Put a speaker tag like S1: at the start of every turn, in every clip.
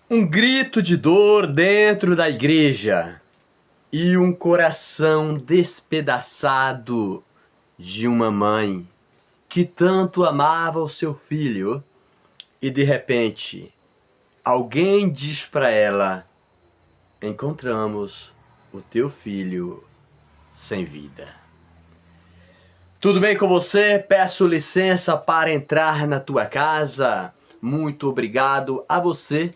S1: Um grito de dor dentro da igreja e um coração despedaçado de uma mãe que tanto amava o seu filho e de repente alguém diz para ela: encontramos o teu filho sem vida. Tudo bem com você? Peço licença para entrar na tua casa. Muito obrigado a você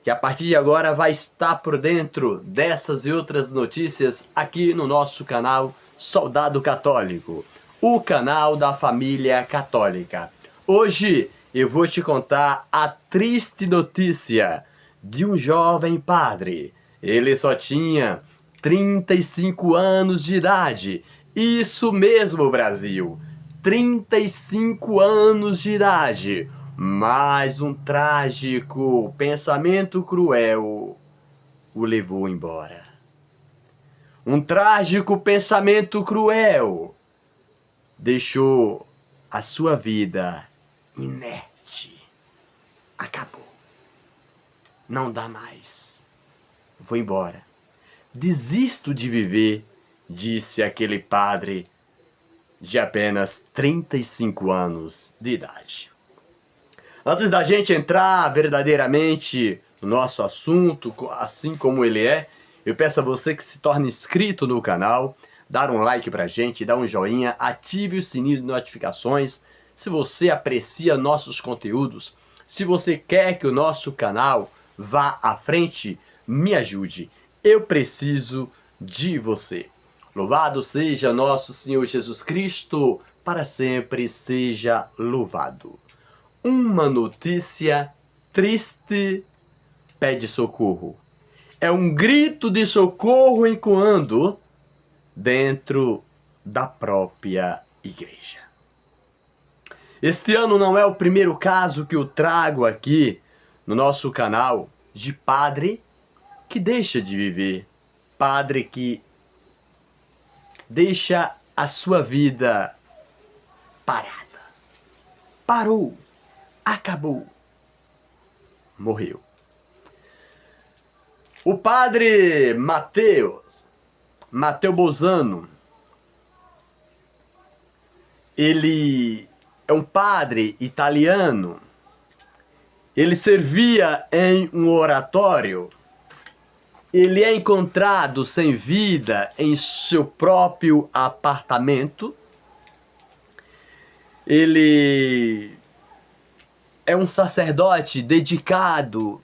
S1: que a partir de agora vai estar por dentro dessas e outras notícias aqui no nosso canal Soldado Católico, o canal da família católica. Hoje eu vou te contar a triste notícia de um jovem padre. Ele só tinha 35 anos de idade. Isso mesmo, Brasil! 35 anos de idade. Mas um trágico pensamento cruel o levou embora. Um trágico pensamento cruel deixou a sua vida inerte. Acabou. Não dá mais. Vou embora. Desisto de viver, disse aquele padre de apenas 35 anos de idade. Antes da gente entrar verdadeiramente no nosso assunto, assim como ele é, eu peço a você que se torne inscrito no canal, dar um like pra gente, dar um joinha, ative o sininho de notificações. Se você aprecia nossos conteúdos, se você quer que o nosso canal vá à frente, me ajude. Eu preciso de você. Louvado seja nosso Senhor Jesus Cristo, para sempre seja louvado. Uma notícia triste pede socorro. É um grito de socorro ecoando dentro da própria igreja. Este ano não é o primeiro caso que eu trago aqui no nosso canal de padre que deixa de viver, padre que deixa a sua vida parada. Parou. Acabou. Morreu. O padre Matteo Bolzano, ele é um padre italiano. Ele servia em um oratório. Ele é encontrado sem vida em seu próprio apartamento. Ele é um sacerdote dedicado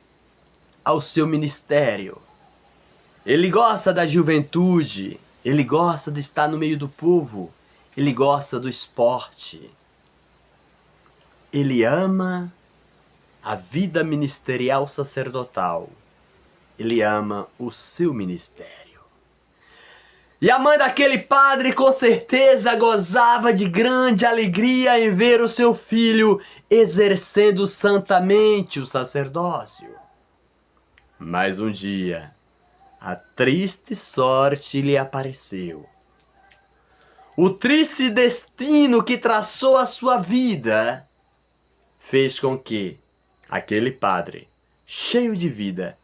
S1: ao seu ministério. Ele gosta da juventude, ele gosta de estar no meio do povo, ele gosta do esporte. Ele ama a vida ministerial sacerdotal. Ele ama o seu ministério. E a mãe daquele padre com certeza gozava de grande alegria em ver o seu filho exercendo santamente o sacerdócio. Mas um dia, a triste sorte lhe apareceu. O triste destino que traçou a sua vida fez com que aquele padre, cheio de vida,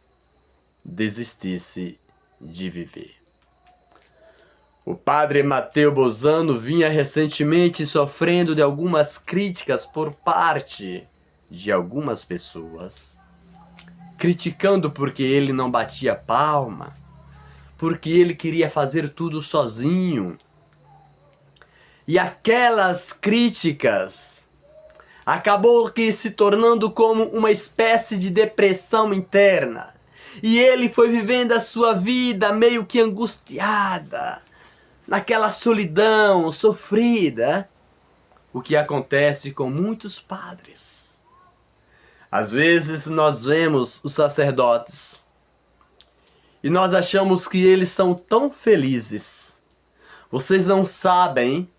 S1: desistisse de viver. O padre Matteo Bolzano vinha recentemente sofrendo de algumas críticas por parte de algumas pessoas, criticando porque ele não batia palma, porque ele queria fazer tudo sozinho. E aquelas críticas acabou que se tornando como uma espécie de depressão interna. E ele foi vivendo a sua vida meio que angustiada, naquela solidão sofrida, o que acontece com muitos padres. Às vezes nós vemos os sacerdotes e nós achamos que eles são tão felizes. Vocês não sabem,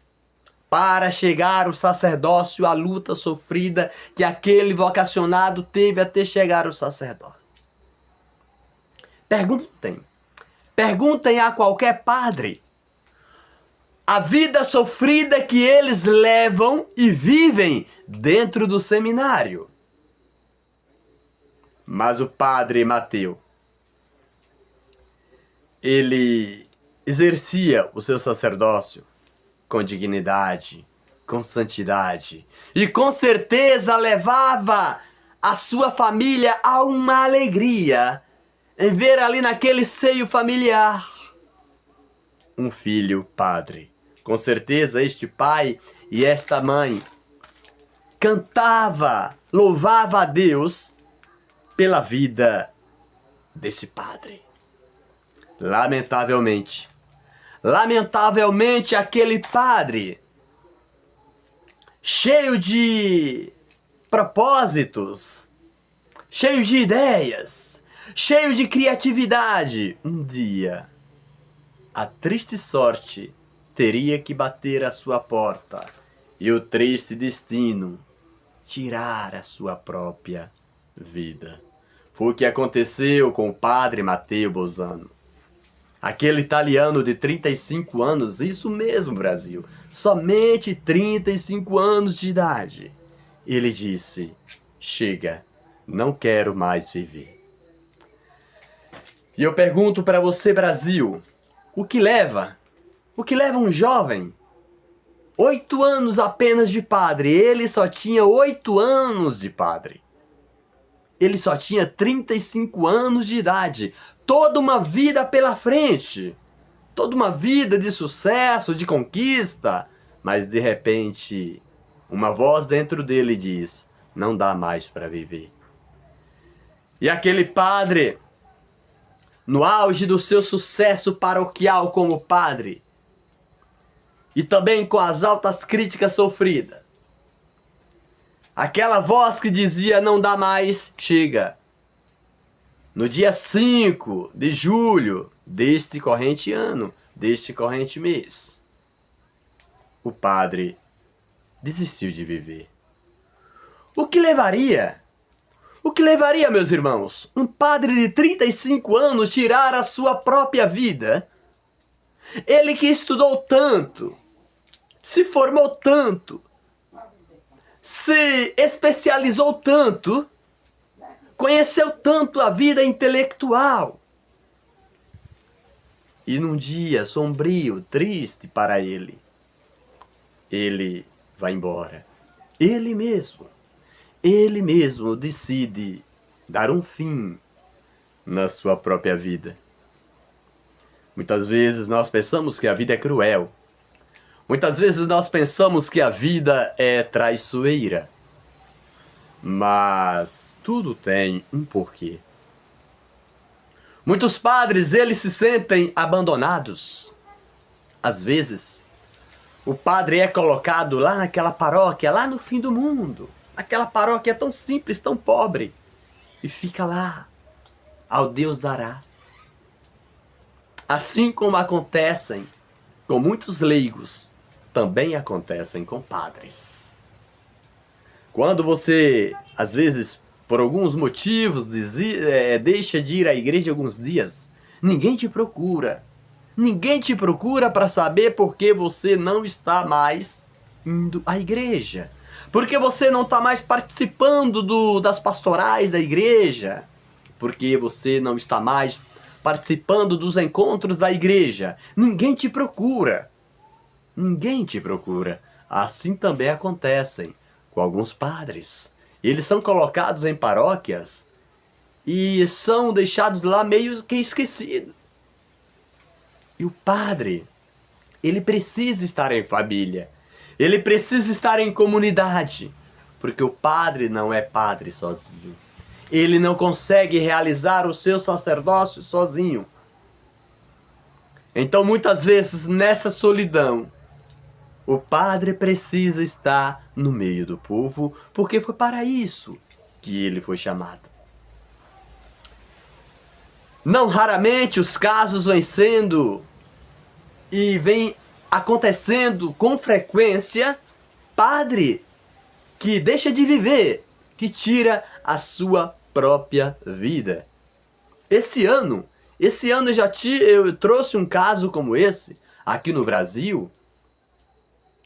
S1: para chegar ao sacerdócio, a luta sofrida que aquele vocacionado teve até chegar ao sacerdócio. Perguntem a qualquer padre a vida sofrida que eles levam e vivem dentro do seminário. Mas o padre Mateu, ele exercia o seu sacerdócio com dignidade, com santidade, e com certeza levava a sua família a uma alegria em ver ali naquele seio familiar um filho padre. Com certeza este pai e esta mãe cantava, louvava a Deus pela vida desse padre. Lamentavelmente, aquele padre, cheio de propósitos, cheio de ideias, cheio de criatividade, um dia a triste sorte teria que bater à sua porta e o triste destino tirar a sua própria vida. Foi o que aconteceu com o padre Matteo Bolzano. Aquele italiano de 35 anos, isso mesmo, Brasil, somente 35 anos de idade. Ele disse: chega, não quero mais viver. E eu pergunto para você, Brasil, o que leva um jovem, 8 anos apenas de padre, ele só tinha 8 anos de padre. Ele só tinha 35 anos de idade, toda uma vida pela frente, toda uma vida de sucesso, de conquista, mas de repente uma voz dentro dele diz: não dá mais para viver. E aquele padre, no auge do seu sucesso paroquial como padre, e também com as altas críticas sofridas, aquela voz que dizia: não dá mais, chega. No dia 5 de julho deste corrente ano, deste corrente mês, o padre desistiu de viver. O que levaria, meus irmãos, um padre de 35 anos tirar a sua própria vida? Ele que estudou tanto, se formou tanto, se especializou tanto, conheceu tanto a vida intelectual. E num dia sombrio, triste para ele vai embora. Ele mesmo decide dar um fim na sua própria vida. Muitas vezes nós pensamos que a vida é cruel. Muitas vezes nós pensamos que a vida é traiçoeira. Mas tudo tem um porquê. Muitos padres, eles se sentem abandonados. Às vezes, o padre é colocado lá naquela paróquia, lá no fim do mundo. Aquela paróquia tão simples, tão pobre. E fica lá, ao Deus dará. Assim como acontecem com muitos leigos, também acontecem com padres. Quando você, às vezes, por alguns motivos, deixa de ir à igreja alguns dias, ninguém te procura. Ninguém te procura para saber por que você não está mais indo à igreja. Porque você não está mais participando das pastorais da igreja. Porque você não está mais participando dos encontros da igreja. Ninguém te procura. Ninguém te procura. Assim também acontecem com alguns padres. Eles são colocados em paróquias e são deixados lá meio que esquecidos. E o padre, ele precisa estar em família. Ele precisa estar em comunidade. Porque o padre não é padre sozinho. Ele não consegue realizar o seu sacerdócio sozinho. Então, muitas vezes, nessa solidão, o padre precisa estar no meio do povo, porque foi para isso que ele foi chamado. Não raramente os casos vêm sendo e vêm acontecendo com frequência, padre que deixa de viver, que tira a sua própria vida. Esse ano eu trouxe um caso como esse aqui no Brasil.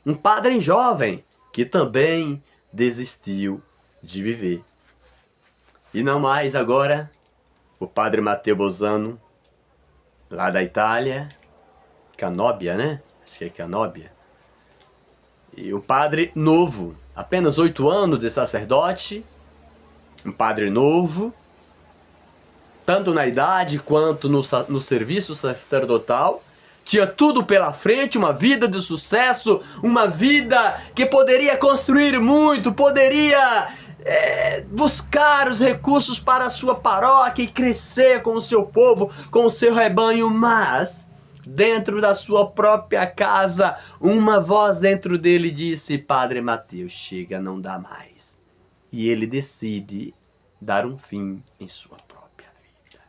S1: Um padre jovem que também desistiu de viver. E não mais agora, o padre Matteo Bolzano, lá da Itália, Canóbia, né? Acho que é Canóbia. E o padre novo, apenas 8 anos de sacerdote, um padre novo, tanto na idade quanto no serviço sacerdotal, tinha tudo pela frente, uma vida de sucesso, uma vida que poderia construir muito, poderia buscar os recursos para a sua paróquia e crescer com o seu povo, com o seu rebanho, mas dentro da sua própria casa, uma voz dentro dele disse: Padre Matteo, chega, não dá mais. E ele decide dar um fim em sua própria vida.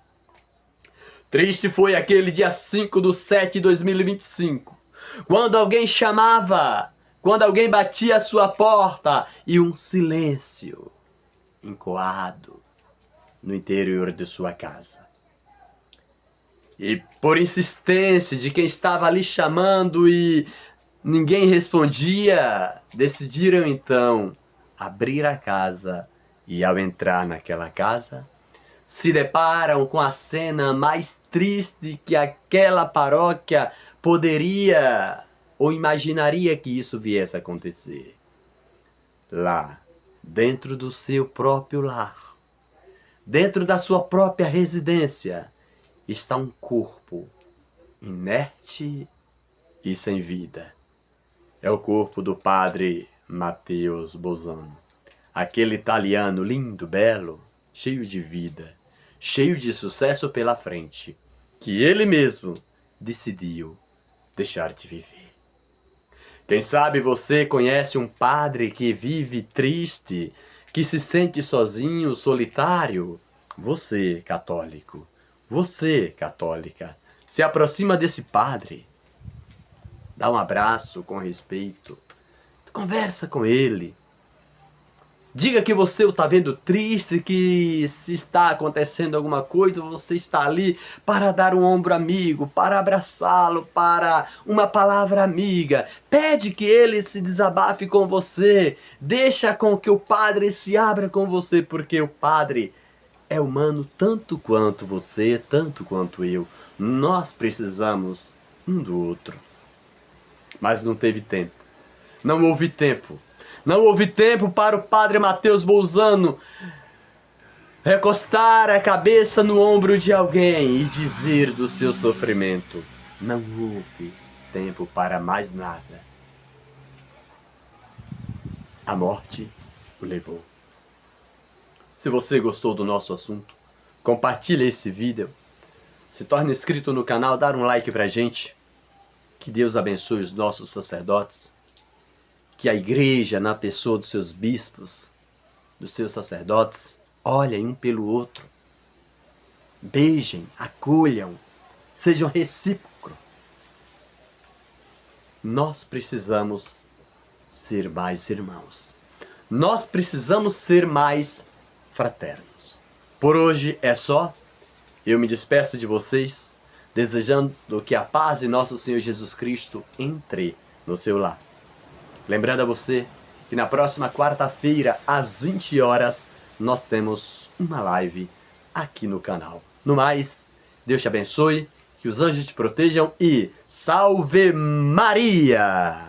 S1: Triste foi aquele dia 5/7/2025, quando alguém chamava, quando alguém batia a sua porta e um silêncio encoado no interior de sua casa. E por insistência de quem estava ali chamando e ninguém respondia, decidiram então abrir a casa e ao entrar naquela casa, se deparam com a cena mais triste que aquela paróquia poderia ou imaginaria que isso viesse a acontecer. Lá, dentro do seu próprio lar, dentro da sua própria residência, está um corpo inerte e sem vida. É o corpo do padre Matteo Bolzano, aquele italiano lindo, belo, cheio de vida, cheio de sucesso pela frente, que ele mesmo decidiu deixar de viver. Quem sabe você conhece um padre que vive triste, que se sente sozinho, solitário? Você, católico, você, católica, se aproxima desse padre, dá um abraço com respeito, conversa com ele. Diga que você o está vendo triste, que se está acontecendo alguma coisa, você está ali para dar um ombro amigo, para abraçá-lo, para uma palavra amiga. Pede que ele se desabafe com você, deixa com que o padre se abra com você, porque o padre é humano tanto quanto você, tanto quanto eu. Nós precisamos um do outro. Mas não teve tempo. Não houve tempo. Não houve tempo para o padre Matteo Bolzano recostar a cabeça no ombro de alguém e dizer do seu sofrimento. Não houve tempo para mais nada. A morte o levou. Se você gostou do nosso assunto, compartilhe esse vídeo, se torne inscrito no canal, dar um like pra gente. Que Deus abençoe os nossos sacerdotes, que a igreja, na pessoa dos seus bispos, dos seus sacerdotes, olhem um pelo outro, beijem, acolham, sejam recíprocos. Nós precisamos ser mais irmãos. Nós precisamos ser mais fraternos. Por hoje é só. Eu me despeço de vocês, desejando que a paz de nosso Senhor Jesus Cristo entre no seu lar. Lembrando a você que na próxima quarta-feira, às 20 horas, nós temos uma live aqui no canal. No mais, Deus te abençoe, que os anjos te protejam e salve Maria!